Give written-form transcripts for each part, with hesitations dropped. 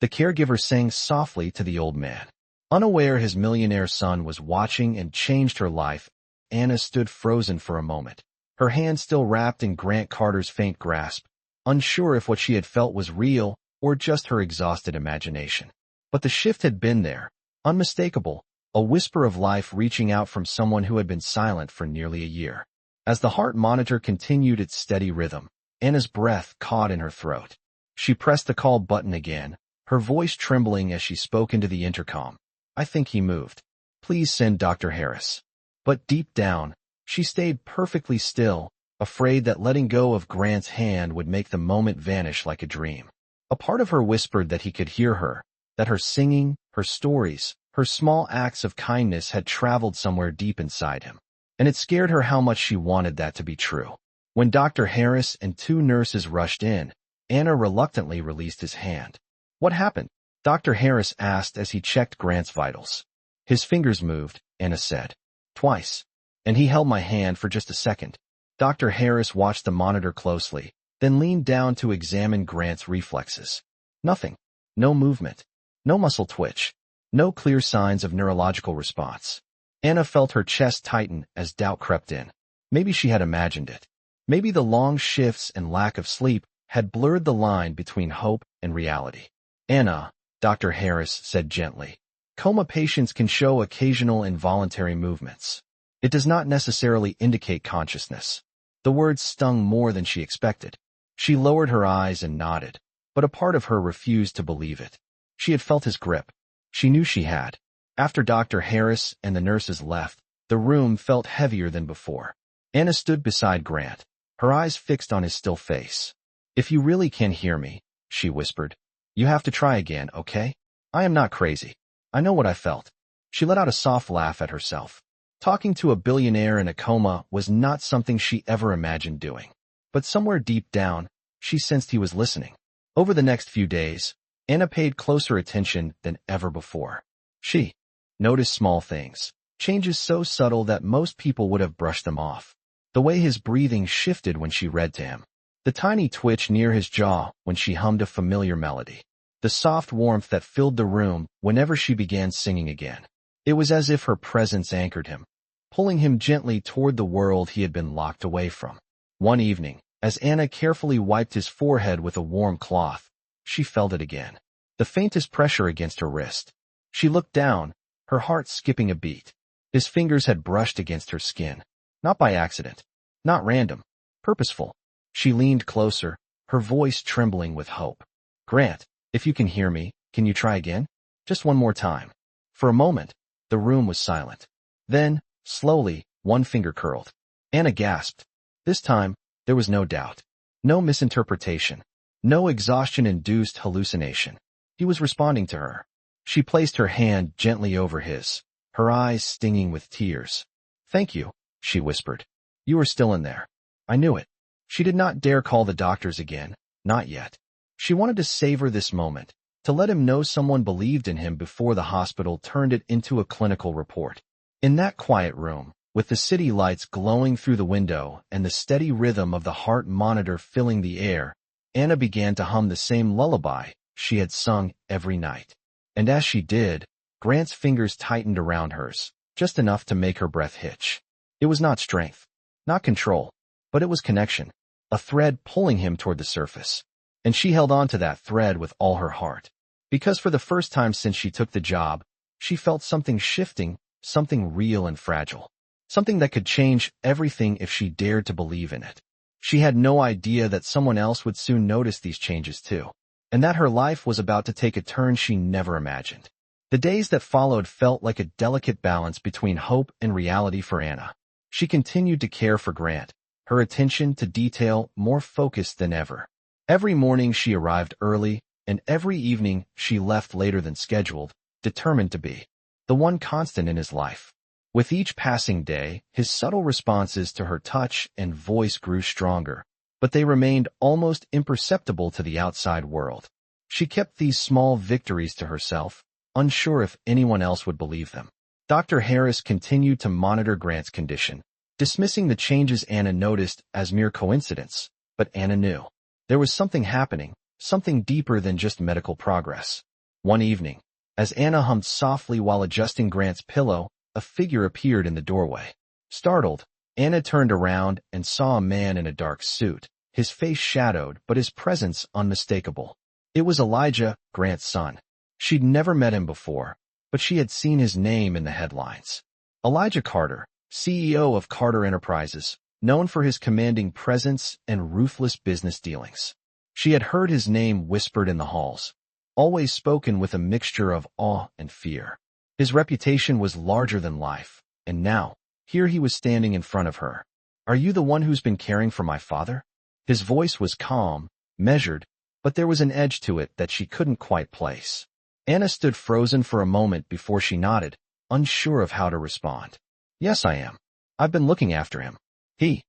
the caregiver sang softly to the old man. Unaware his millionaire son was watching and changed her life, Anna stood frozen for a moment, her hand still wrapped in Grant Carter's faint grasp, unsure if what she had felt was real or just her exhausted imagination. But the shift had been there, unmistakable, a whisper of life reaching out from someone who had been silent for nearly a year. As the heart monitor continued its steady rhythm, Anna's breath caught in her throat. She pressed the call button again, her voice trembling as she spoke into the intercom. "I think he moved. Please send Dr. Harris." But deep down, she stayed perfectly still, afraid that letting go of Grant's hand would make the moment vanish like a dream. A part of her whispered that he could hear her, that her singing, her stories, her small acts of kindness had traveled somewhere deep inside him. And it scared her how much she wanted that to be true. When Dr. Harris and 2 nurses rushed in, Anna reluctantly released his hand. "What happened?" Dr. Harris asked as he checked Grant's vitals. "His fingers moved," Anna said. "Twice. And he held my hand for just a second." Dr. Harris watched the monitor closely, then leaned down to examine Grant's reflexes. Nothing. No movement. No muscle twitch. No clear signs of neurological response. Anna felt her chest tighten as doubt crept in. Maybe she had imagined it. Maybe the long shifts and lack of sleep had blurred the line between hope and reality. "Anna," Dr. Harris said gently, "coma patients can show occasional involuntary movements. It does not necessarily indicate consciousness." The words stung more than she expected. She lowered her eyes and nodded, but a part of her refused to believe it. She had felt his grip. She knew she had. After Dr. Harris and the nurses left, the room felt heavier than before. Anna stood beside Grant, her eyes fixed on his still face. "If you really can hear me," she whispered, "you have to try again, okay? I am not crazy. I know what I felt." She let out a soft laugh at herself. Talking to a billionaire in a coma was not something she ever imagined doing. But somewhere deep down, she sensed he was listening. Over the next few days, Anna paid closer attention than ever before. She noticed small things, changes so subtle that most people would have brushed them off. The way his breathing shifted when she read to him. The tiny twitch near his jaw when she hummed a familiar melody. The soft warmth that filled the room whenever she began singing again. It was as if her presence anchored him, pulling him gently toward the world he had been locked away from. One evening, as Anna carefully wiped his forehead with a warm cloth, she felt it again. The faintest pressure against her wrist. She looked down, her heart skipping a beat. His fingers had brushed against her skin. Not by accident. Not random. Purposeful. She leaned closer, her voice trembling with hope. "Grant, if you can hear me, can you try again? Just one more time." For a moment, the room was silent. Then, slowly, one finger curled. Anna gasped. This time, there was no doubt. No misinterpretation. No exhaustion-induced hallucination. He was responding to her. She placed her hand gently over his, her eyes stinging with tears. "Thank you," she whispered. "You are still in there." I knew it. She did not dare call the doctors again, not yet. She wanted to savor this moment, to let him know someone believed in him before the hospital turned it into a clinical report. In that quiet room, with the city lights glowing through the window and the steady rhythm of the heart monitor filling the air, Anna began to hum the same lullaby she had sung every night. And as she did, Grant's fingers tightened around hers, just enough to make her breath hitch. It was not strength, not control, but it was connection, a thread pulling him toward the surface. And she held on to that thread with all her heart. Because for the first time since she took the job, she felt something shifting, something real and fragile. Something that could change everything if she dared to believe in it. She had no idea that someone else would soon notice these changes too, and that her life was about to take a turn she never imagined. The days that followed felt like a delicate balance between hope and reality for Anna. She continued to care for Grant, her attention to detail more focused than ever. Every morning she arrived early, and every evening she left later than scheduled, determined to be the one constant in his life. With each passing day, his subtle responses to her touch and voice grew stronger, but they remained almost imperceptible to the outside world. She kept these small victories to herself, unsure if anyone else would believe them. Dr. Harris continued to monitor Grant's condition, dismissing the changes Anna noticed as mere coincidence, but Anna knew. There was something happening, something deeper than just medical progress. One evening, as Anna hummed softly while adjusting Grant's pillow, a figure appeared in the doorway. Startled, Anna turned around and saw a man in a dark suit, his face shadowed but his presence unmistakable. It was Elijah, Grant's son. She'd never met him before, but she had seen his name in the headlines. Elijah Carter, CEO of Carter Enterprises, known for his commanding presence and ruthless business dealings. She had heard his name whispered in the halls, always spoken with a mixture of awe and fear. His reputation was larger than life, and now, here he was standing in front of her. "Are you the one who's been caring for my father?" His voice was calm, measured, but there was an edge to it that she couldn't quite place. Anna stood frozen for a moment before she nodded, unsure of how to respond. "Yes, I am. I've been looking after him. He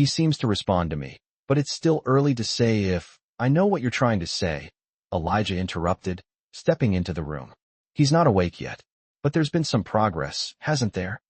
seems to respond to me, but it's still early to say if—" "I know what you're trying to say," Elijah interrupted, stepping into the room. "He's not awake yet, but there's been some progress, hasn't there?"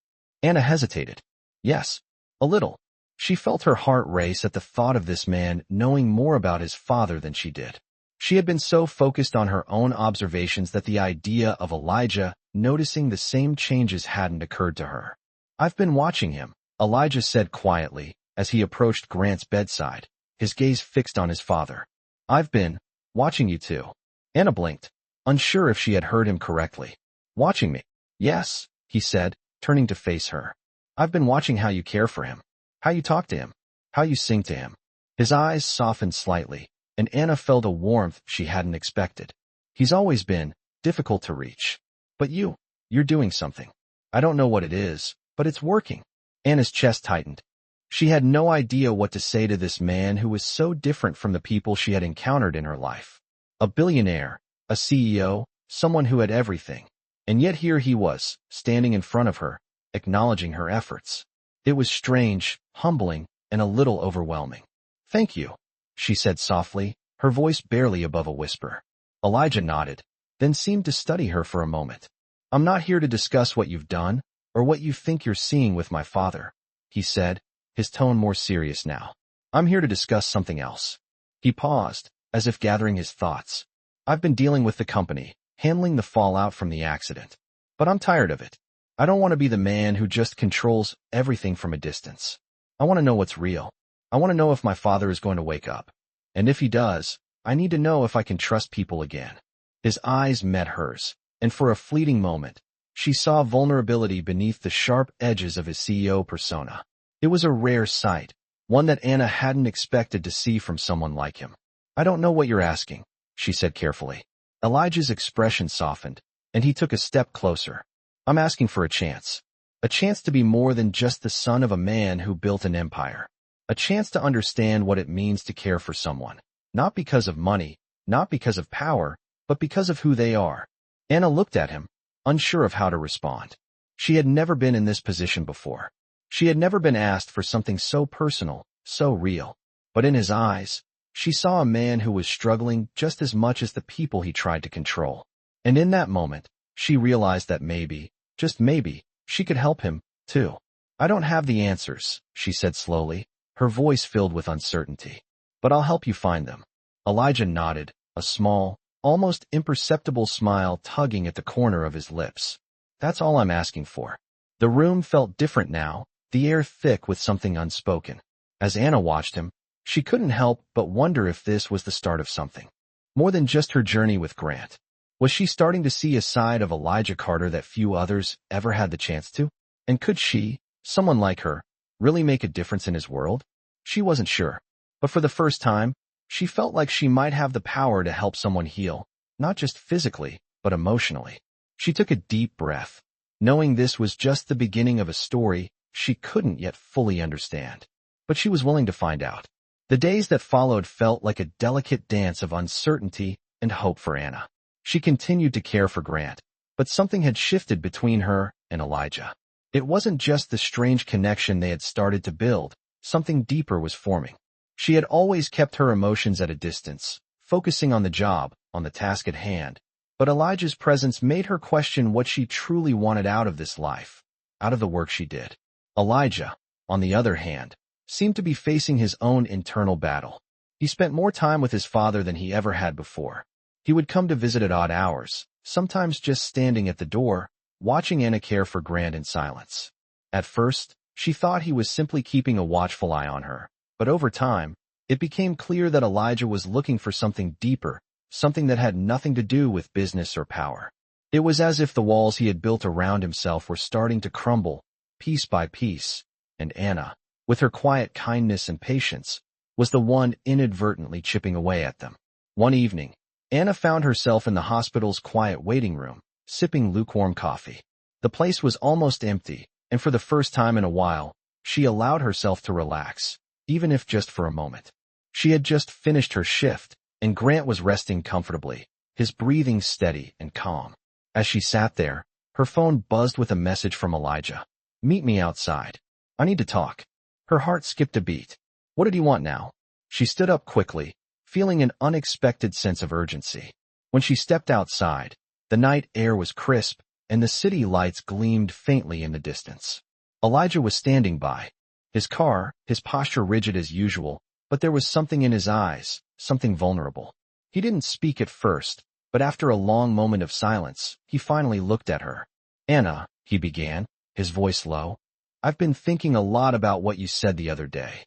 Anna hesitated. "Yes, a little." She felt her heart race at the thought of this man knowing more about his father than she did. She had been so focused on her own observations that the idea of Elijah noticing the same changes hadn't occurred to her. "I've been watching him," Elijah said quietly as he approached Grant's bedside, his gaze fixed on his father. "I've been watching you too." Anna blinked, unsure if she had heard him correctly. "Watching me?" "Yes," he said, turning to face her. "I've been watching how you care for him, how you talk to him, how you sing to him." His eyes softened slightly, and Anna felt a warmth she hadn't expected. "He's always been difficult to reach. But you're doing something. I don't know what it is, but it's working." Anna's chest tightened. She had no idea what to say to this man who was so different from the people she had encountered in her life. A billionaire, a CEO, someone who had everything. And yet here he was, standing in front of her, acknowledging her efforts. It was strange, humbling, and a little overwhelming. "Thank you," she said softly, her voice barely above a whisper. Elijah nodded, then seemed to study her for a moment. "I'm not here to discuss what you've done, or what you think you're seeing with my father," he said, his tone more serious now. "I'm here to discuss something else." He paused, as if gathering his thoughts. "I've been dealing with the company, handling the fallout from the accident. But I'm tired of it. I don't want to be the man who just controls everything from a distance. I want to know what's real. I want to know if my father is going to wake up. And if he does, I need to know if I can trust people again." His eyes met hers, and for a fleeting moment, she saw vulnerability beneath the sharp edges of his CEO persona. It was a rare sight, one that Anna hadn't expected to see from someone like him. "I don't know what you're asking," she said carefully. Elijah's expression softened, and he took a step closer. "I'm asking for a chance to be more than just the son of a man who built an empire. A chance to understand what it means to care for someone, not because of money, not because of power, but because of who they are." Anna looked at him, unsure of how to respond. She had never been in this position before. She had never been asked for something so personal, so real. But in his eyes, she saw a man who was struggling just as much as the people he tried to control. And in that moment, she realized that maybe, just maybe, she could help him, too. "I don't have the answers," she said slowly, her voice filled with uncertainty. "But I'll help you find them." Elijah nodded, a small, almost imperceptible smile tugging at the corner of his lips. "That's all I'm asking for." The room felt different now, the air thick with something unspoken. As Anna watched him, she couldn't help but wonder if this was the start of something more than just her journey with Grant. Was she starting to see a side of Elijah Carter that few others ever had the chance to? And could she, someone like her, really make a difference in his world? She wasn't sure. But for the first time, she felt like she might have the power to help someone heal, not just physically, but emotionally. She took a deep breath, knowing this was just the beginning of a story she couldn't yet fully understand. But she was willing to find out. The days that followed felt like a delicate dance of uncertainty and hope for Anna. She continued to care for Grant, but something had shifted between her and Elijah. It wasn't just the strange connection they had started to build, something deeper was forming. She had always kept her emotions at a distance, focusing on the job, on the task at hand. But Elijah's presence made her question what she truly wanted out of this life, out of the work she did. Elijah, on the other hand, seemed to be facing his own internal battle. He spent more time with his father than he ever had before. He would come to visit at odd hours, sometimes just standing at the door, watching Anna care for Grant in silence. At first, she thought he was simply keeping a watchful eye on her, but over time, it became clear that Elijah was looking for something deeper, something that had nothing to do with business or power. It was as if the walls he had built around himself were starting to crumble, piece by piece, and Anna, with her quiet kindness and patience, was the one inadvertently chipping away at them. One evening, Anna found herself in the hospital's quiet waiting room, sipping lukewarm coffee. The place was almost empty, and for the first time in a while, she allowed herself to relax, even if just for a moment. She had just finished her shift, and Grant was resting comfortably, his breathing steady and calm. As she sat there, her phone buzzed with a message from Elijah. "Meet me outside. I need to talk." Her heart skipped a beat. What did he want now? She stood up quickly, feeling an unexpected sense of urgency. When she stepped outside, the night air was crisp, and the city lights gleamed faintly in the distance. Elijah was standing by, his car, his posture rigid as usual, but there was something in his eyes, something vulnerable. He didn't speak at first, but after a long moment of silence, he finally looked at her. "Anna," he began, his voice low, "I've been thinking a lot about what you said the other day."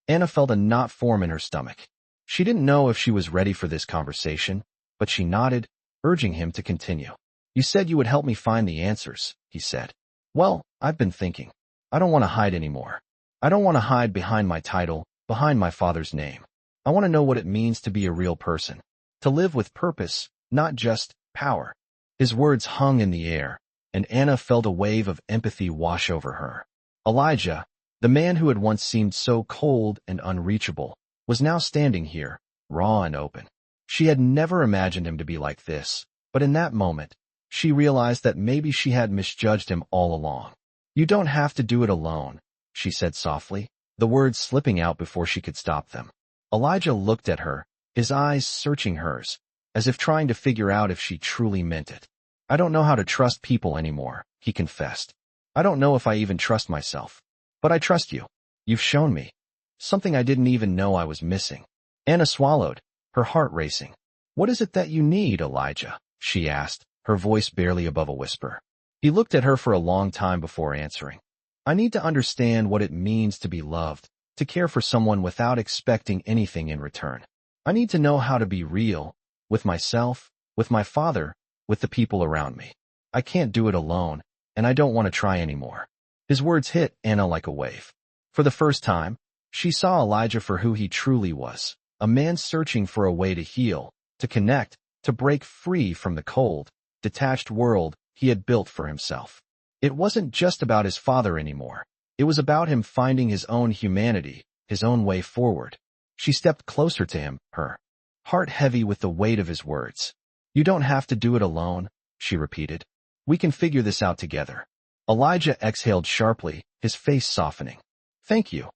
Anna felt a knot form in her stomach. She didn't know if she was ready for this conversation, but she nodded, urging him to continue. "You said you would help me find the answers," he said. "Well, I've been thinking. I don't want to hide anymore. I don't want to hide behind my title, behind my father's name. I want to know what it means to be a real person, to live with purpose, not just power." His words hung in the air, and Anna felt a wave of empathy wash over her. Elijah, the man who had once seemed so cold and unreachable, was now standing here, raw and open. She had never imagined him to be like this, but in that moment, she realized that maybe she had misjudged him all along. "You don't have to do it alone," she said softly, the words slipping out before she could stop them. Elijah looked at her, his eyes searching hers, as if trying to figure out if she truly meant it. "I don't know how to trust people anymore," he confessed. "I don't know if I even trust myself. But I trust you. You've shown me something I didn't even know I was missing." Anna swallowed, her heart racing. "What is it that you need, Elijah?" she asked, her voice barely above a whisper. He looked at her for a long time before answering. "I need to understand what it means to be loved, to care for someone without expecting anything in return. I need to know how to be real, with myself, with my father, with the people around me. I can't do it alone, and I don't want to try anymore." His words hit Anna like a wave. For the first time, she saw Elijah for who he truly was, a man searching for a way to heal, to connect, to break free from the cold, detached world he had built for himself. It wasn't just about his father anymore. It was about him finding his own humanity, his own way forward. She stepped closer to him, her heart heavy with the weight of his words. "You don't have to do it alone," she repeated. "We can figure this out together." Elijah exhaled sharply, his face softening. "Thank you,"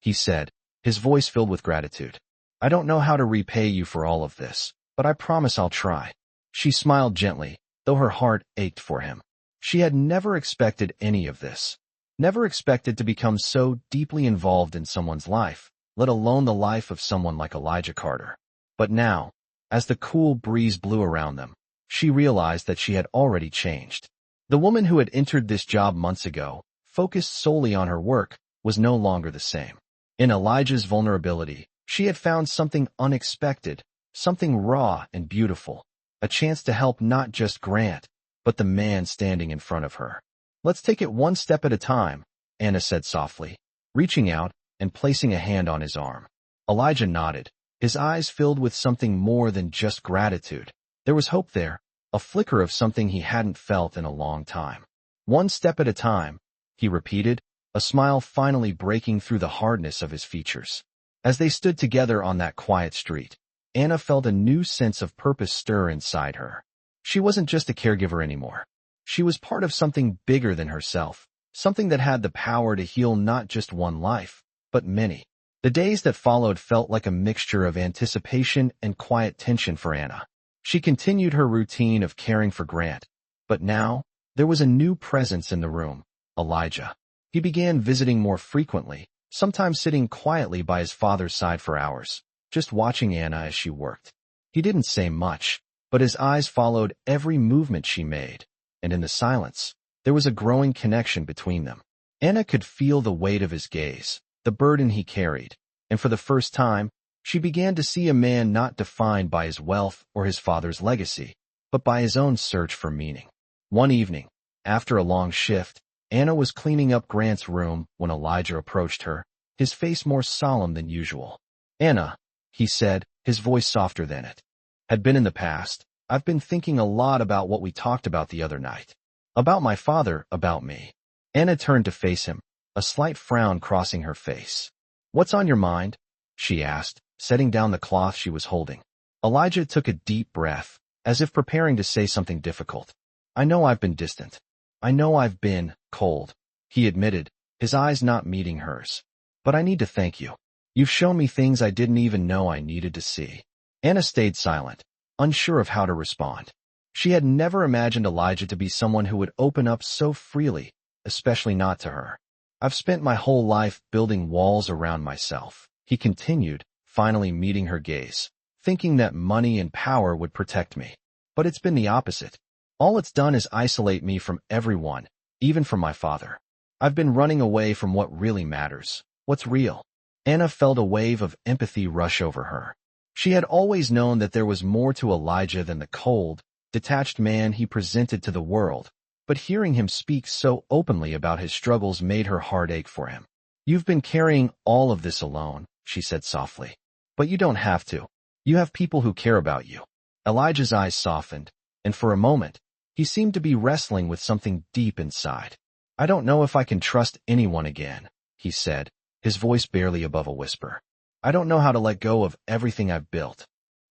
he said, his voice filled with gratitude. "I don't know how to repay you for all of this, but I promise I'll try." She smiled gently, though her heart ached for him. She had never expected any of this, never expected to become so deeply involved in someone's life, let alone the life of someone like Elijah Carter. But now, as the cool breeze blew around them, she realized that she had already changed. The woman who had entered this job months ago, focused solely on her work, was no longer the same. In Elijah's vulnerability, she had found something unexpected, something raw and beautiful, a chance to help not just Grant, but the man standing in front of her. "Let's take it one step at a time," Anna said softly, reaching out and placing a hand on his arm. Elijah nodded, his eyes filled with something more than just gratitude. There was hope there, a flicker of something he hadn't felt in a long time. "One step at a time," he repeated, a smile finally breaking through the hardness of his features. As they stood together on that quiet street, Anna felt a new sense of purpose stir inside her. She wasn't just a caregiver anymore. She was part of something bigger than herself, something that had the power to heal not just one life, but many. The days that followed felt like a mixture of anticipation and quiet tension for Anna. She continued her routine of caring for Grant, but now, there was a new presence in the room, Elijah. He began visiting more frequently, sometimes sitting quietly by his father's side for hours. just watching Anna as she worked. He didn't say much, but his eyes followed every movement she made, and in the silence, there was a growing connection between them. Anna could feel the weight of his gaze, the burden he carried, and for the first time, she began to see a man not defined by his wealth or his father's legacy, but by his own search for meaning. One evening, after a long shift, Anna was cleaning up Grant's room when Elijah approached her, his face more solemn than usual. "Anna," he said, his voice softer than it had been in the past, "I've been thinking a lot about what we talked about the other night. About my father, about me." Anna turned to face him, a slight frown crossing her face. "What's on your mind?" she asked, setting down the cloth she was holding. Elijah took a deep breath, as if preparing to say something difficult. "I know I've been distant. I know I've been cold," he admitted, his eyes not meeting hers. "But I need to thank you. You've shown me things I didn't even know I needed to see." Anna stayed silent, unsure of how to respond. She had never imagined Elijah to be someone who would open up so freely, especially not to her. "I've spent my whole life building walls around myself," he continued, finally meeting her gaze, "thinking that money and power would protect me. But it's been the opposite. All it's done is isolate me from everyone, even from my father. I've been running away from what really matters, what's real." Anna felt a wave of empathy rush over her. She had always known that there was more to Elijah than the cold, detached man he presented to the world, but hearing him speak so openly about his struggles made her heart ache for him. "You've been carrying all of this alone," she said softly. "But you don't have to. You have people who care about you." Elijah's eyes softened, and for a moment, he seemed to be wrestling with something deep inside. "I don't know if I can trust anyone again," he said, his voice barely above a whisper. "I don't know how to let go of everything I've built."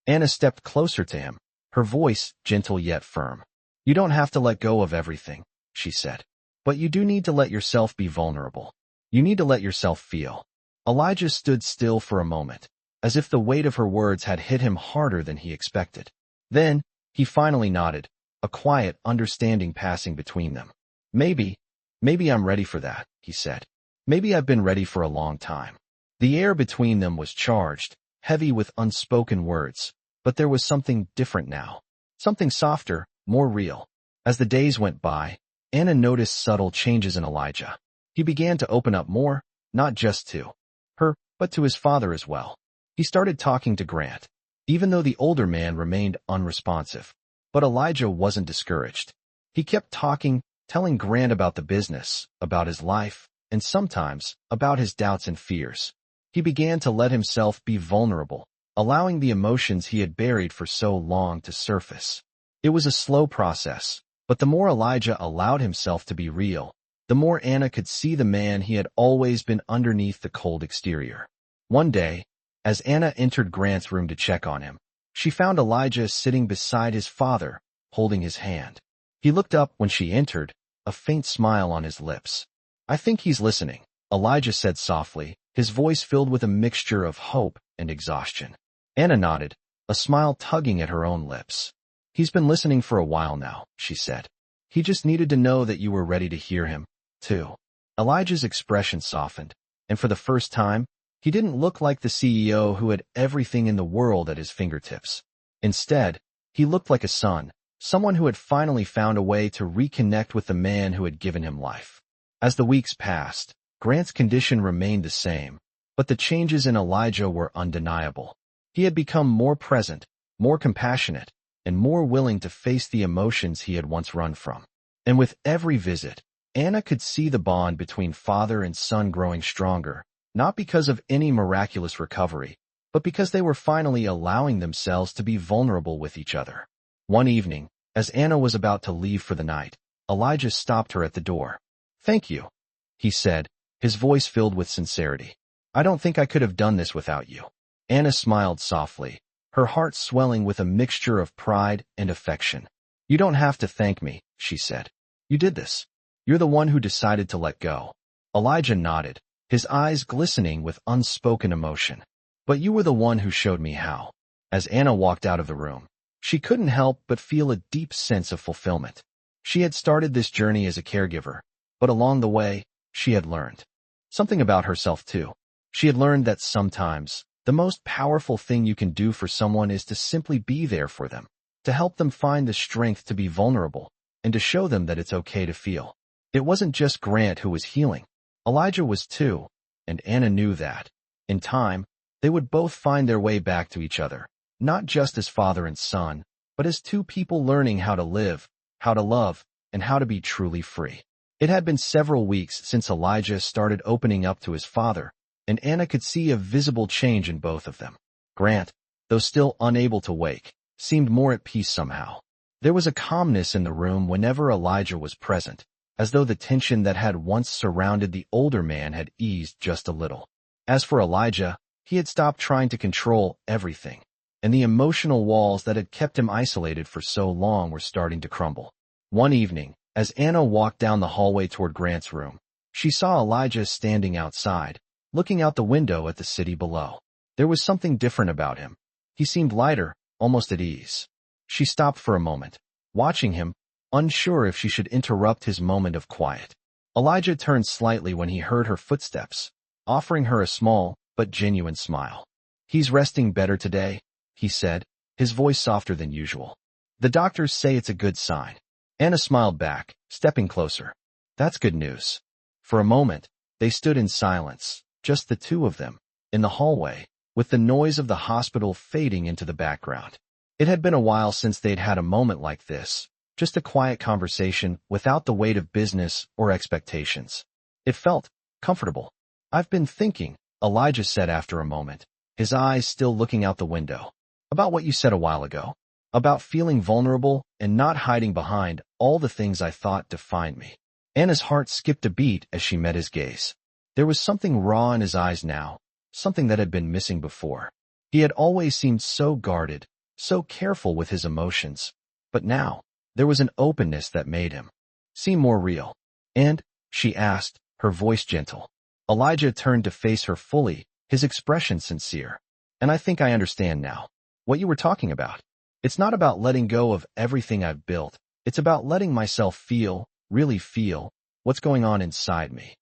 Anna stepped closer to him, her voice gentle yet firm. "You don't have to let go of everything," she said. "But you do need to let yourself be vulnerable. You need to let yourself feel." Elijah stood still for a moment, as if the weight of her words had hit him harder than he expected. Then, he finally nodded, a quiet understanding passing between them. Maybe I'm ready for that," he said. "Maybe I've been ready for a long time." The air between them was charged, heavy with unspoken words, but there was something different now. Something softer, more real. As the days went by, Anna noticed subtle changes in Elijah. He began to open up more, not just to her, but to his father as well. He started talking to Grant, even though the older man remained unresponsive. But Elijah wasn't discouraged. He kept talking, telling Grant about the business, about his life, and sometimes about his doubts and fears. He began to let himself be vulnerable, allowing the emotions he had buried for so long to surface. It was a slow process, but the more Elijah allowed himself to be real, the more Anna could see the man he had always been underneath the cold exterior. One day, as Anna entered Grant's room to check on him, she found Elijah sitting beside his father, holding his hand. He looked up when she entered, a faint smile on his lips. "I think he's listening," Elijah said softly, his voice filled with a mixture of hope and exhaustion. Anna nodded, a smile tugging at her own lips. "He's been listening for a while now," she said. "He just needed to know that you were ready to hear him, too." Elijah's expression softened, and for the first time, he didn't look like the CEO who had everything in the world at his fingertips. Instead, he looked like a son, someone who had finally found a way to reconnect with the man who had given him life. As the weeks passed, Grant's condition remained the same, but the changes in Elijah were undeniable. He had become more present, more compassionate, and more willing to face the emotions he had once run from. And with every visit, Anna could see the bond between father and son growing stronger, not because of any miraculous recovery, but because they were finally allowing themselves to be vulnerable with each other. One evening, as Anna was about to leave for the night, Elijah stopped her at the door. "Thank you," he said, his voice filled with sincerity. "I don't think I could have done this without you." Anna smiled softly, her heart swelling with a mixture of pride and affection. "You don't have to thank me," she said. "You did this. You're the one who decided to let go." Elijah nodded, his eyes glistening with unspoken emotion. "But you were the one who showed me how." As Anna walked out of the room, she couldn't help but feel a deep sense of fulfillment. She had started this journey as a caregiver, but along the way, she had learned something about herself too. She had learned that sometimes, The most powerful thing you can do for someone is to simply be there for them, to help them find the strength to be vulnerable, and to show them that it's okay to feel. It wasn't just Grant who was healing. Elijah was too, and Anna knew that. In time, they would both find their way back to each other, not just as father and son, but as two people learning how to live, how to love, and how to be truly free. It had been several weeks since Elijah started opening up to his father, and Anna could see a visible change in both of them. Grant, though still unable to wake, seemed more at peace somehow. There was a calmness in the room whenever Elijah was present, as though the tension that had once surrounded the older man had eased just a little. As for Elijah, he had stopped trying to control everything, and the emotional walls that had kept him isolated for so long were starting to crumble. One evening, as Anna walked down the hallway toward Grant's room, she saw Elijah standing outside, looking out the window at the city below. There was something different about him. He seemed lighter, almost at ease. She stopped for a moment, watching him, unsure if she should interrupt his moment of quiet. Elijah turned slightly when he heard her footsteps, offering her a small but genuine smile. "He's resting better today," he said, his voice softer than usual. "The doctors say it's a good sign." Anna smiled back, stepping closer. "That's good news." For a moment, they stood in silence, just the two of them, in the hallway, with the noise of the hospital fading into the background. It had been a while since they'd had a moment like this, just a quiet conversation without the weight of business or expectations. It felt comfortable. "I've been thinking," Elijah said after a moment, his eyes still looking out the window, "about what you said a while ago, about feeling vulnerable and not hiding behind all the things I thought defined me." Anna's heart skipped a beat as she met his gaze. There was something raw in his eyes now, something that had been missing before. He had always seemed so guarded, so careful with his emotions, but now, there was an openness that made him seem more real. "And?" she asked, her voice gentle. Elijah turned to face her fully, his expression sincere. "And I think I understand now what you were talking about. It's not about letting go of everything I've built. It's about letting myself feel, really feel, what's going on inside me."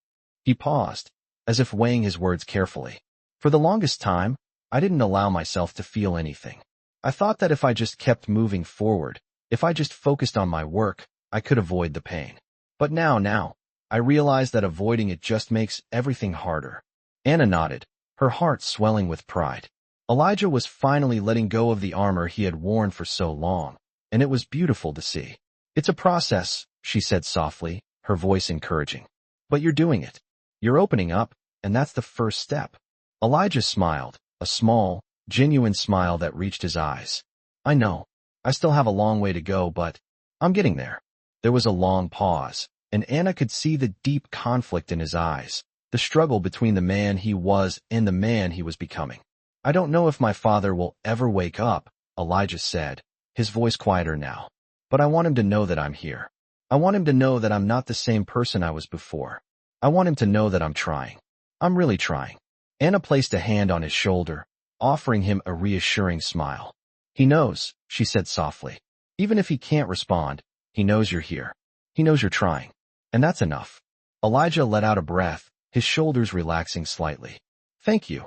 He paused, as if weighing his words carefully. "For the longest time, I didn't allow myself to feel anything. I thought that if I just kept moving forward, if I just focused on my work, I could avoid the pain. But now, I realize that avoiding it just makes everything harder." Anna nodded, her heart swelling with pride. Elijah was finally letting go of the armor he had worn for so long, and it was beautiful to see. "It's a process," she said softly, her voice encouraging. "But you're doing it. You're opening up, and that's the first step." Elijah smiled, a small, genuine smile that reached his eyes. "I know. I still have a long way to go, but I'm getting there." There was a long pause, and Anna could see the deep conflict in his eyes, the struggle between the man he was and the man he was becoming. "I don't know if my father will ever wake up," Elijah said, his voice quieter now. "But I want him to know that I'm here. I want him to know that I'm not the same person I was before. I want him to know that I'm trying. I'm really trying." Anna placed a hand on his shoulder, offering him a reassuring smile. "He knows," she said softly. "Even if he can't respond, he knows you're here. He knows you're trying. And that's enough." Elijah let out a breath, his shoulders relaxing slightly. "Thank you,"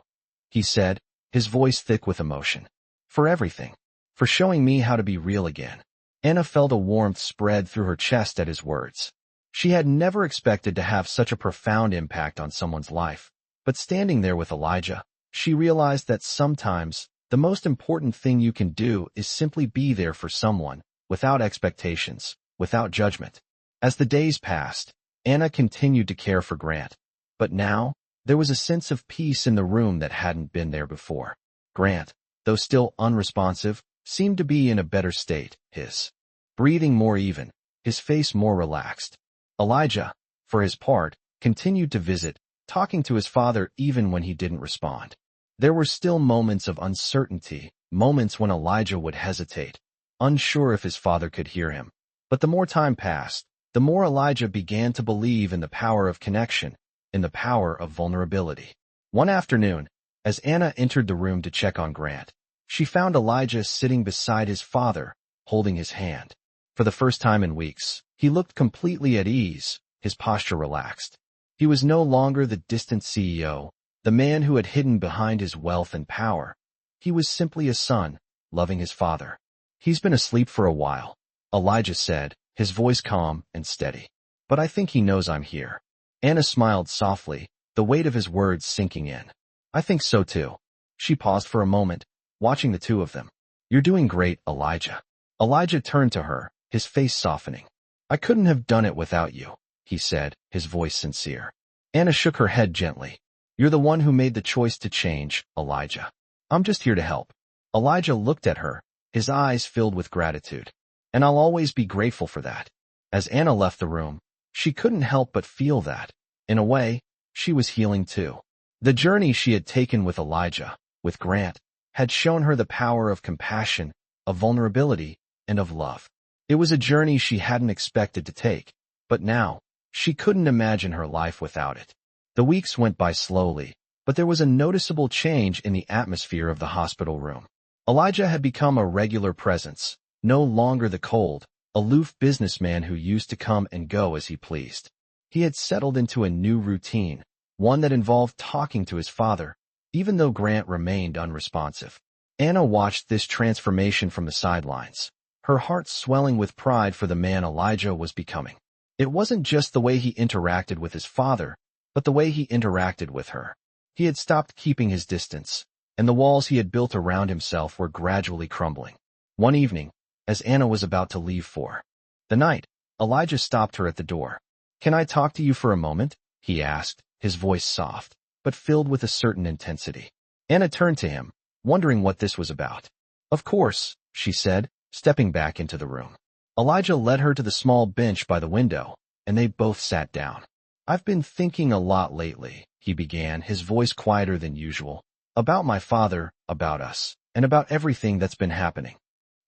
he said, his voice thick with emotion. "For everything. For showing me how to be real again." Anna felt a warmth spread through her chest at his words. She had never expected to have such a profound impact on someone's life, but standing there with Elijah, she realized that sometimes the most important thing you can do is simply be there for someone, without expectations, without judgment. As the days passed, Anna continued to care for Grant, but now, there was a sense of peace in the room that hadn't been there before. Grant, though still unresponsive, seemed to be in a better state, his breathing more even, his face more relaxed. Elijah, for his part, continued to visit, talking to his father even when he didn't respond. There were still moments of uncertainty, moments when Elijah would hesitate, unsure if his father could hear him. But the more time passed, the more Elijah began to believe in the power of connection, in the power of vulnerability. One afternoon, as Anna entered the room to check on Grant, she found Elijah sitting beside his father, holding his hand. For the first time in weeks, he looked completely at ease, his posture relaxed. He was no longer the distant CEO, the man who had hidden behind his wealth and power. He was simply a son, loving his father. He's been asleep for a while, Elijah said, his voice calm and steady. But I think he knows I'm here. Anna smiled softly, the weight of his words sinking in. I think so too. She paused for a moment, watching the two of them. You're doing great, Elijah. Elijah turned to her, his face softening. I couldn't have done it without you, he said, his voice sincere. Anna shook her head gently. You're the one who made the choice to change, Elijah. I'm just here to help. Elijah looked at her, his eyes filled with gratitude. And I'll always be grateful for that. As Anna left the room, she couldn't help but feel that, in a way, she was healing too. The journey she had taken with Elijah, with Grant, had shown her the power of compassion, of vulnerability, and of love. It was a journey she hadn't expected to take, but now, she couldn't imagine her life without it. The weeks went by slowly, but there was a noticeable change in the atmosphere of the hospital room. Elijah had become a regular presence, no longer the cold, aloof businessman who used to come and go as he pleased. He had settled into a new routine, one that involved talking to his father, even though Grant remained unresponsive. Anna watched this transformation from the sidelines, her heart swelling with pride for the man Elijah was becoming. It wasn't just the way he interacted with his father, but the way he interacted with her. He had stopped keeping his distance, and the walls he had built around himself were gradually crumbling. One evening, as Anna was about to leave for the night, Elijah stopped her at the door. Can I talk to you for a moment? He asked, his voice soft, but filled with a certain intensity. Anna turned to him, wondering what this was about. Of course, she said, stepping back into the room. Elijah led her to the small bench by the window, and they both sat down. I've been thinking a lot lately, he began, his voice quieter than usual, about my father, about us, and about everything that's been happening.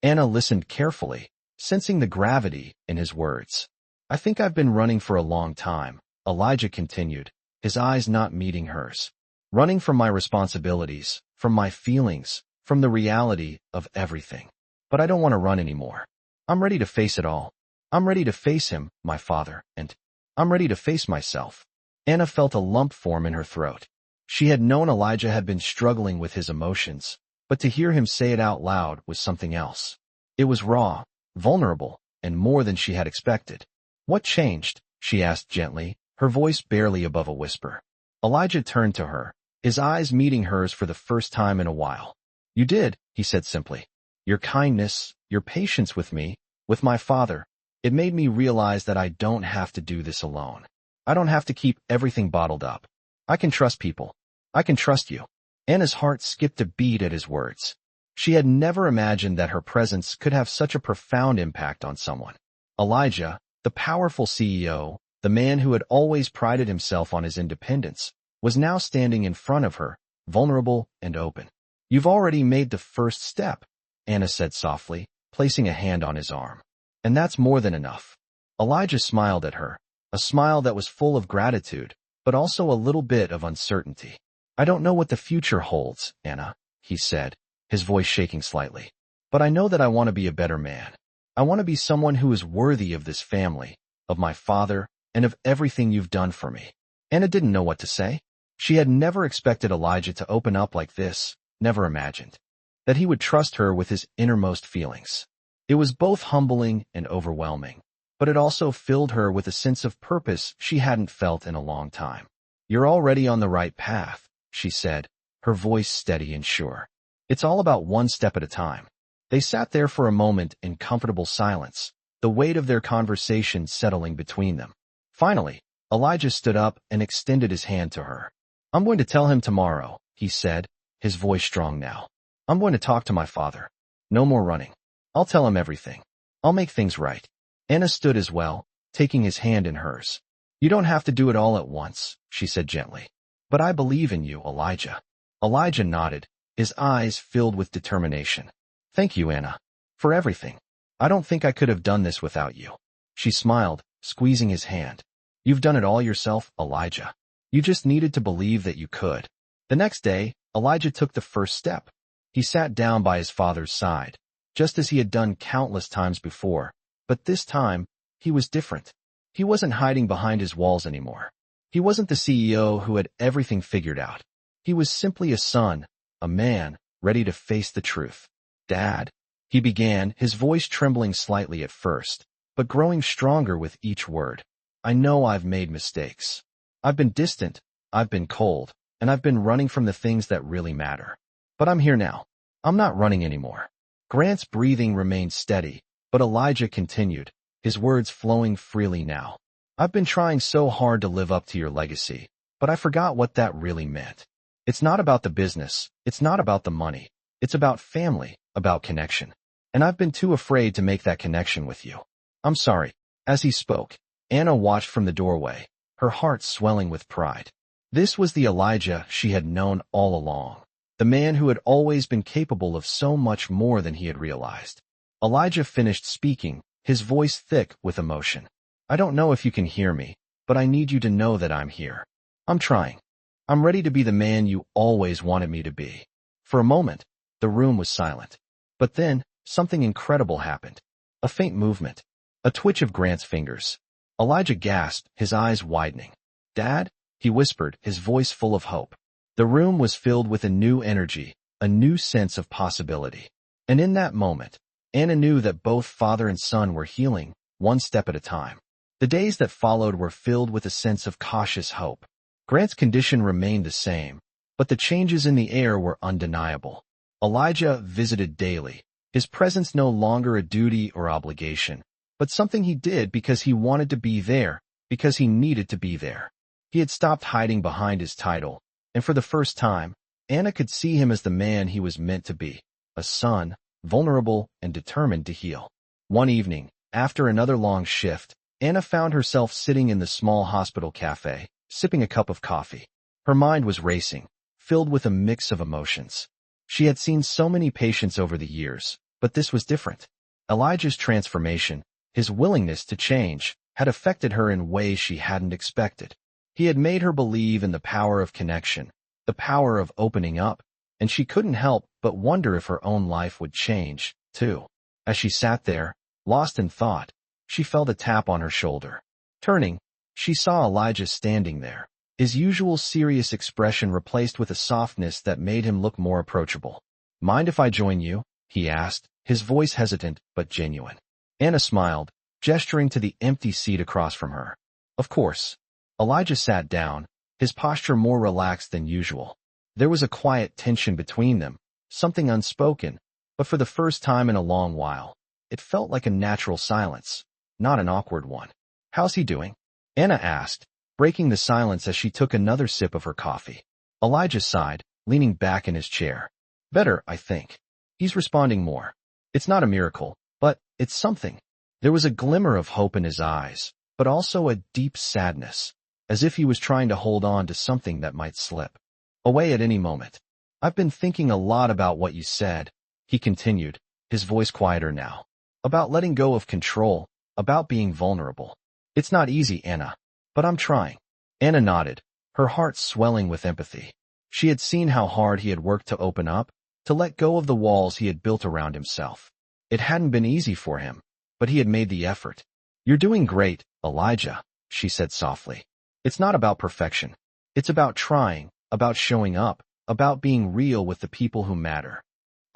Anna listened carefully, sensing the gravity in his words. I think I've been running for a long time, Elijah continued, his eyes not meeting hers. Running from my responsibilities, from my feelings, from the reality of everything. But I don't want to run anymore. I'm ready to face it all. I'm ready to face him, my father, and I'm ready to face myself. Anna felt a lump form in her throat. She had known Elijah had been struggling with his emotions, but to hear him say it out loud was something else. It was raw, vulnerable, and more than she had expected. What changed? She asked gently, her voice barely above a whisper. Elijah turned to her, his eyes meeting hers for the first time in a while. You did, he said simply. Your kindness, your patience with me, with my father, it made me realize that I don't have to do this alone. I don't have to keep everything bottled up. I can trust people. I can trust you. Anna's heart skipped a beat at his words. She had never imagined that her presence could have such a profound impact on someone. Elijah, the powerful CEO, the man who had always prided himself on his independence, was now standing in front of her, vulnerable and open. You've already made the first step, Anna said softly, placing a hand on his arm. And that's more than enough. Elijah smiled at her, a smile that was full of gratitude, but also a little bit of uncertainty. I don't know what the future holds, Anna, he said, his voice shaking slightly. But I know that I want to be a better man. I want to be someone who is worthy of this family, of my father, and of everything you've done for me. Anna didn't know what to say. She had never expected Elijah to open up like this, never imagined that he would trust her with his innermost feelings. It was both humbling and overwhelming, but it also filled her with a sense of purpose she hadn't felt in a long time. You're already on the right path, she said, her voice steady and sure. It's all about one step at a time. They sat there for a moment in comfortable silence, the weight of their conversation settling between them. Finally, Elijah stood up and extended his hand to her. I'm going to tell him tomorrow, he said, his voice strong now. I'm going to talk to my father. No more running. I'll tell him everything. I'll make things right. Anna stood as well, taking his hand in hers. You don't have to do it all at once, she said gently. But I believe in you, Elijah. Elijah nodded, his eyes filled with determination. Thank you, Anna, for everything. I don't think I could have done this without you. She smiled, squeezing his hand. You've done it all yourself, Elijah. You just needed to believe that you could. The next day, Elijah took the first step. He sat down by his father's side, just as he had done countless times before, but this time, he was different. He wasn't hiding behind his walls anymore. He wasn't the CEO who had everything figured out. He was simply a son, a man, ready to face the truth. "Dad," he began, his voice trembling slightly at first, but growing stronger with each word. "I know I've made mistakes. I've been distant, I've been cold, and I've been running from the things that really matter. But I'm here now. I'm not running anymore." Grant's breathing remained steady, but Elijah continued, his words flowing freely now. "I've been trying so hard to live up to your legacy, but I forgot what that really meant. It's not about the business, it's not about the money, it's about family, about connection. And I've been too afraid to make that connection with you. I'm sorry." As he spoke, Anna watched from the doorway, her heart swelling with pride. This was the Elijah she had known all along, the man who had always been capable of so much more than he had realized. Elijah finished speaking, his voice thick with emotion. "I don't know if you can hear me, but I need you to know that I'm here. I'm trying. I'm ready to be the man you always wanted me to be." For a moment, the room was silent. But then, something incredible happened. A faint movement. A twitch of Grant's fingers. Elijah gasped, his eyes widening. "Dad?" he whispered, his voice full of hope. The room was filled with a new energy, a new sense of possibility. And in that moment, Anna knew that both father and son were healing, one step at a time. The days that followed were filled with a sense of cautious hope. Grant's condition remained the same, but the changes in the air were undeniable. Elijah visited daily, his presence no longer a duty or obligation, but something he did because he wanted to be there, because he needed to be there. He had stopped hiding behind his title, and for the first time, Anna could see him as the man he was meant to be, a son, vulnerable and determined to heal. One evening, after another long shift, Anna found herself sitting in the small hospital cafe, sipping a cup of coffee. Her mind was racing, filled with a mix of emotions. She had seen so many patients over the years, but this was different. Elijah's transformation, his willingness to change, had affected her in ways she hadn't expected. He had made her believe in the power of connection, the power of opening up, and she couldn't help but wonder if her own life would change, too. As she sat there, lost in thought, she felt a tap on her shoulder. Turning, she saw Elijah standing there, his usual serious expression replaced with a softness that made him look more approachable. "Mind if I join you?" he asked, his voice hesitant but genuine. Anna smiled, gesturing to the empty seat across from her. "Of course." Elijah sat down, his posture more relaxed than usual. There was a quiet tension between them, something unspoken, but for the first time in a long while, it felt like a natural silence, not an awkward one. "How's he doing?" Anna asked, breaking the silence as she took another sip of her coffee. Elijah sighed, leaning back in his chair. "Better, I think. He's responding more. It's not a miracle, but it's something." There was a glimmer of hope in his eyes, but also a deep sadness, as if he was trying to hold on to something that might slip away at any moment. "I've been thinking a lot about what you said," he continued, his voice quieter now. "About letting go of control, about being vulnerable. It's not easy, Anna, but I'm trying." Anna nodded, her heart swelling with empathy. She had seen how hard he had worked to open up, to let go of the walls he had built around himself. It hadn't been easy for him, but he had made the effort. "You're doing great, Elijah," she said softly. "It's not about perfection. It's about trying, about showing up, about being real with the people who matter."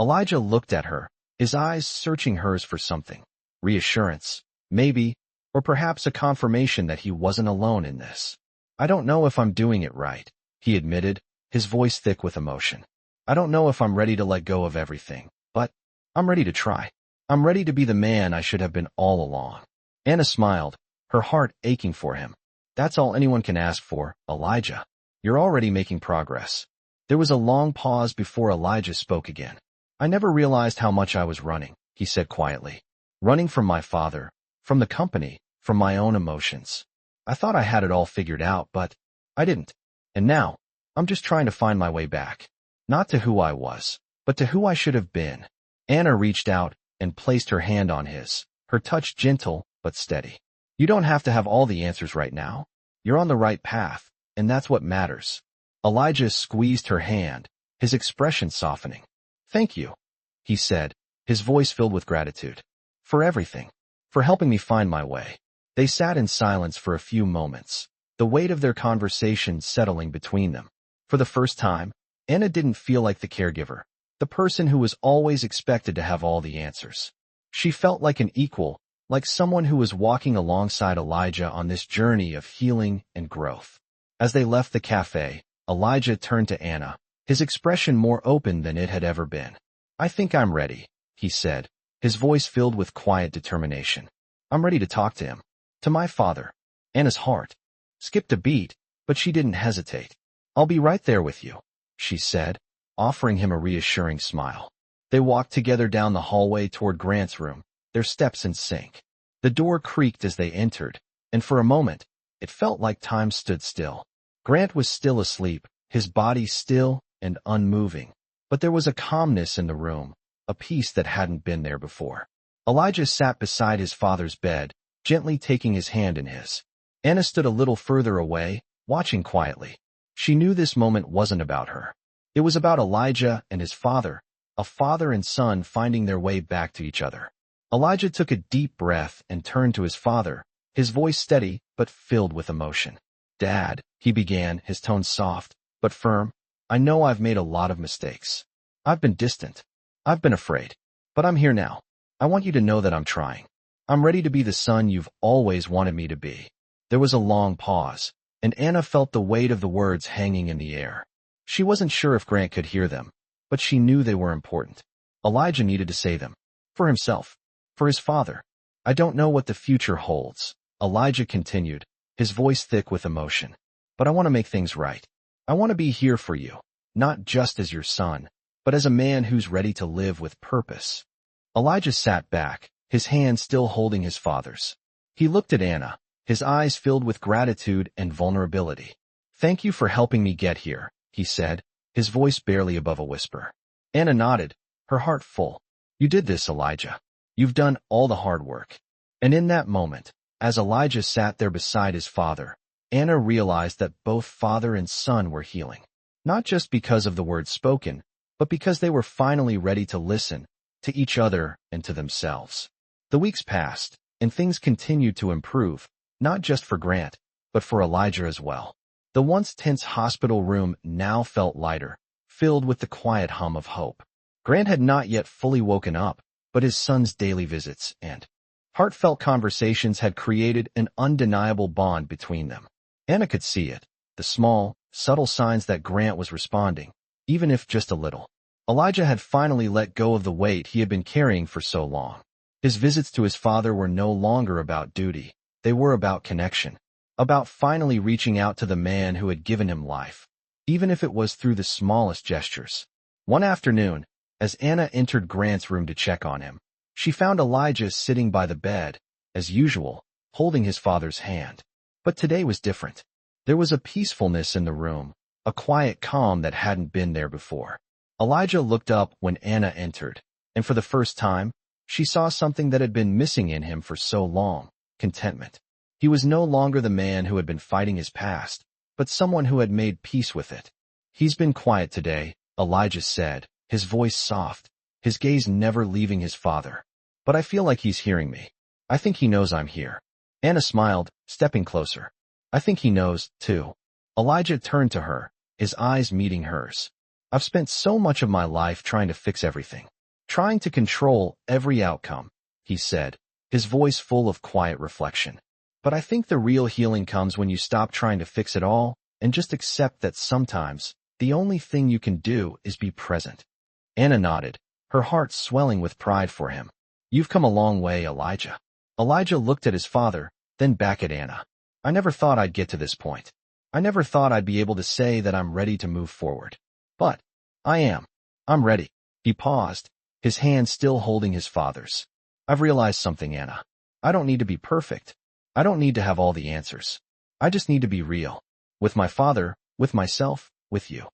Elijah looked at her, his eyes searching hers for something. Reassurance, maybe, or perhaps a confirmation that he wasn't alone in this. "I don't know if I'm doing it right," he admitted, his voice thick with emotion. "I don't know if I'm ready to let go of everything, but I'm ready to try. I'm ready to be the man I should have been all along." Anna smiled, her heart aching for him. "That's all anyone can ask for, Elijah. You're already making progress." There was a long pause before Elijah spoke again. "I never realized how much I was running," he said quietly. "Running from my father, from the company, from my own emotions. I thought I had it all figured out, but I didn't. And now, I'm just trying to find my way back. Not to who I was, but to who I should have been." Anna reached out and placed her hand on his, her touch gentle but steady. "You don't have to have all the answers right now. You're on the right path, and that's what matters." Elijah squeezed her hand, his expression softening. "Thank you," he said, his voice filled with gratitude. "For everything. For helping me find my way." They sat in silence for a few moments, the weight of their conversation settling between them. For the first time, Anna didn't feel like the caregiver, the person who was always expected to have all the answers. She felt like an equal, like someone who was walking alongside Elijah on this journey of healing and growth. As they left the cafe, Elijah turned to Anna, his expression more open than it had ever been. "I think I'm ready," he said, his voice filled with quiet determination. "I'm ready to talk to him. To my father." Anna's heart skipped a beat, but she didn't hesitate. "I'll be right there with you," she said, offering him a reassuring smile. They walked together down the hallway toward Grant's room, their steps in sync. The door creaked as they entered, and for a moment, it felt like time stood still. Grant was still asleep, his body still and unmoving, but there was a calmness in the room, a peace that hadn't been there before. Elijah sat beside his father's bed, gently taking his hand in his. Anna stood a little further away, watching quietly. She knew this moment wasn't about her. It was about Elijah and his father, a father and son finding their way back to each other. Elijah took a deep breath and turned to his father, his voice steady but filled with emotion. "Dad," he began, his tone soft but firm, "I know I've made a lot of mistakes. I've been distant. I've been afraid. But I'm here now. I want you to know that I'm trying. I'm ready to be the son you've always wanted me to be." There was a long pause, and Anna felt the weight of the words hanging in the air. She wasn't sure if Grant could hear them, but she knew they were important. Elijah needed to say them. For himself. For his father. "I don't know what the future holds," Elijah continued, his voice thick with emotion. "But I want to make things right. I want to be here for you, not just as your son, but as a man who's ready to live with purpose." Elijah sat back, his hand still holding his father's. He looked at Anna, his eyes filled with gratitude and vulnerability. "Thank you for helping me get here," he said, his voice barely above a whisper. Anna nodded, her heart full. "You did this, Elijah. You've done all the hard work." And in that moment, as Elijah sat there beside his father, Anna realized that both father and son were healing. Not just because of the words spoken, but because they were finally ready to listen, to each other and to themselves. The weeks passed, and things continued to improve, not just for Grant, but for Elijah as well. The once tense hospital room now felt lighter, filled with the quiet hum of hope. Grant had not yet fully woken up, but his son's daily visits and heartfelt conversations had created an undeniable bond between them. Anna could see it, the small, subtle signs that Grant was responding, even if just a little. Elijah had finally let go of the weight he had been carrying for so long. His visits to his father were no longer about duty, they were about connection, about finally reaching out to the man who had given him life, even if it was through the smallest gestures. One afternoon, as Anna entered Grant's room to check on him, she found Elijah sitting by the bed, as usual, holding his father's hand. But today was different. There was a peacefulness in the room, a quiet calm that hadn't been there before. Elijah looked up when Anna entered, and for the first time, she saw something that had been missing in him for so long: contentment. He was no longer the man who had been fighting his past, but someone who had made peace with it. "He's been quiet today," Elijah said, his voice soft, his gaze never leaving his father. "But I feel like he's hearing me. I think he knows I'm here." Anna smiled, stepping closer. "I think he knows, too." Elijah turned to her, his eyes meeting hers. "I've spent so much of my life trying to fix everything, trying to control every outcome," he said, his voice full of quiet reflection. "But I think the real healing comes when you stop trying to fix it all and just accept that sometimes the only thing you can do is be present." Anna nodded, her heart swelling with pride for him. "You've come a long way, Elijah." Elijah looked at his father, then back at Anna. "I never thought I'd get to this point. I never thought I'd be able to say that I'm ready to move forward. But I am. I'm ready." He paused, his hand still holding his father's. "I've realized something, Anna. I don't need to be perfect. I don't need to have all the answers. I just need to be real. With my father, with myself, with you."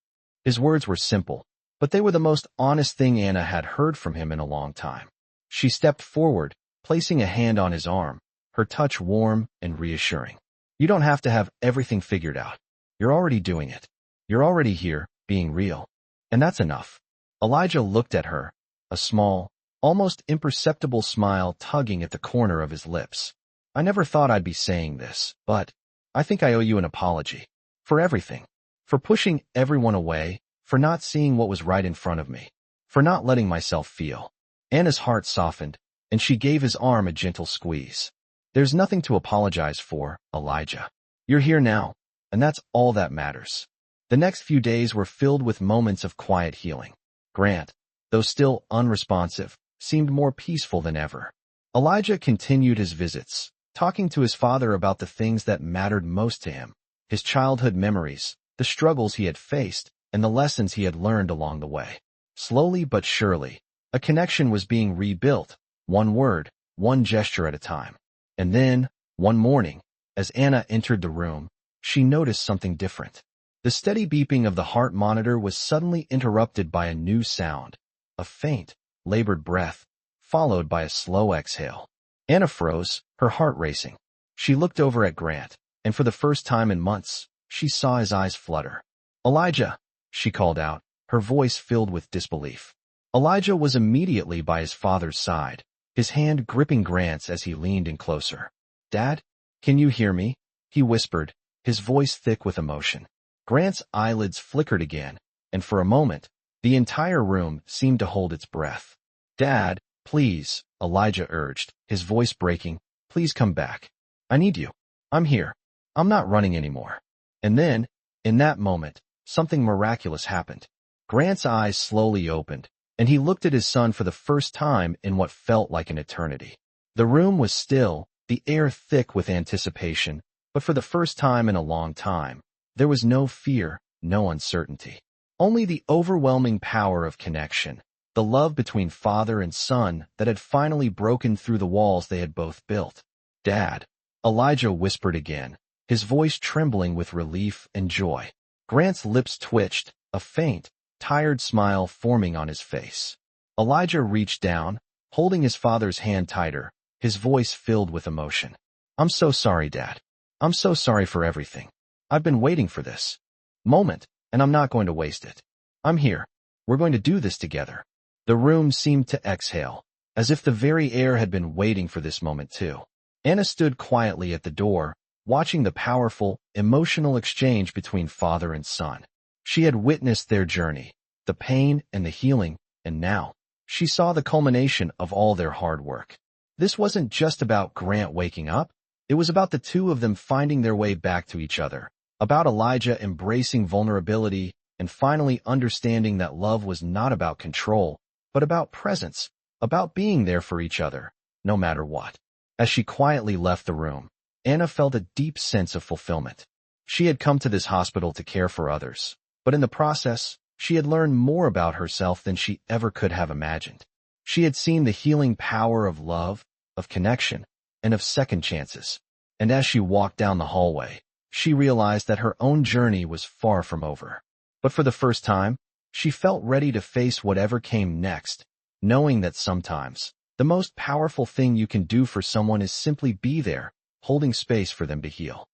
His words were simple, but they were the most honest thing Anna had heard from him in a long time. She stepped forward, placing a hand on his arm, her touch warm and reassuring. "You don't have to have everything figured out. You're already doing it. You're already here, being real. And that's enough." Elijah looked at her, a small, almost imperceptible smile tugging at the corner of his lips. "I never thought I'd be saying this, but I think I owe you an apology. For everything. For pushing everyone away, for not seeing what was right in front of me, for not letting myself feel. Anna's heart softened, and she gave his arm a gentle squeeze. There's nothing to apologize for, Elijah. You're here now, and that's all that matters. The next few days were filled with moments of quiet healing. Grant, though still unresponsive, seemed more peaceful than ever. Elijah continued his visits, talking to his father about the things that mattered most to him, his childhood memories, the struggles he had faced, and the lessons he had learned along the way. Slowly but surely, a connection was being rebuilt, one word, one gesture at a time. And then, one morning, as Anna entered the room, she noticed something different. The steady beeping of the heart monitor was suddenly interrupted by a new sound, a faint, labored breath, followed by a slow exhale. Anna froze, her heart racing. She looked over at Grant, and for the first time in months, she saw his eyes flutter. "Elijah," she called out, her voice filled with disbelief. Elijah was immediately by his father's side, his hand gripping Grant's as he leaned in closer. "Dad, can you hear me?" he whispered, his voice thick with emotion. Grant's eyelids flickered again, and for a moment, the entire room seemed to hold its breath. "Dad, please," Elijah urged, his voice breaking, "please come back. I need you. I'm here. I'm not running anymore." And then, in that moment, something miraculous happened. Grant's eyes slowly opened, and he looked at his son for the first time in what felt like an eternity. The room was still, the air thick with anticipation, but for the first time in a long time, there was no fear, no uncertainty. Only the overwhelming power of connection, the love between father and son that had finally broken through the walls they had both built. "Dad," Elijah whispered again, his voice trembling with relief and joy. Grant's lips twitched, a faint, tired smile forming on his face. Elijah reached down, holding his father's hand tighter, his voice filled with emotion. "I'm so sorry, Dad. I'm so sorry for everything. I've been waiting for this moment, and I'm not going to waste it. I'm here. We're going to do this together." The room seemed to exhale, as if the very air had been waiting for this moment too. Anna stood quietly at the door, watching the powerful, emotional exchange between father and son. She had witnessed their journey, the pain and the healing, and now, she saw the culmination of all their hard work. This wasn't just about Grant waking up, it was about the two of them finding their way back to each other, about Elijah embracing vulnerability and finally understanding that love was not about control, but about presence, about being there for each other, no matter what. As she quietly left the room, Anna felt a deep sense of fulfillment. She had come to this hospital to care for others, but in the process, she had learned more about herself than she ever could have imagined. She had seen the healing power of love, of connection, and of second chances. And as she walked down the hallway, she realized that her own journey was far from over. But for the first time, she felt ready to face whatever came next, knowing that sometimes, the most powerful thing you can do for someone is simply be there, holding space for them to heal.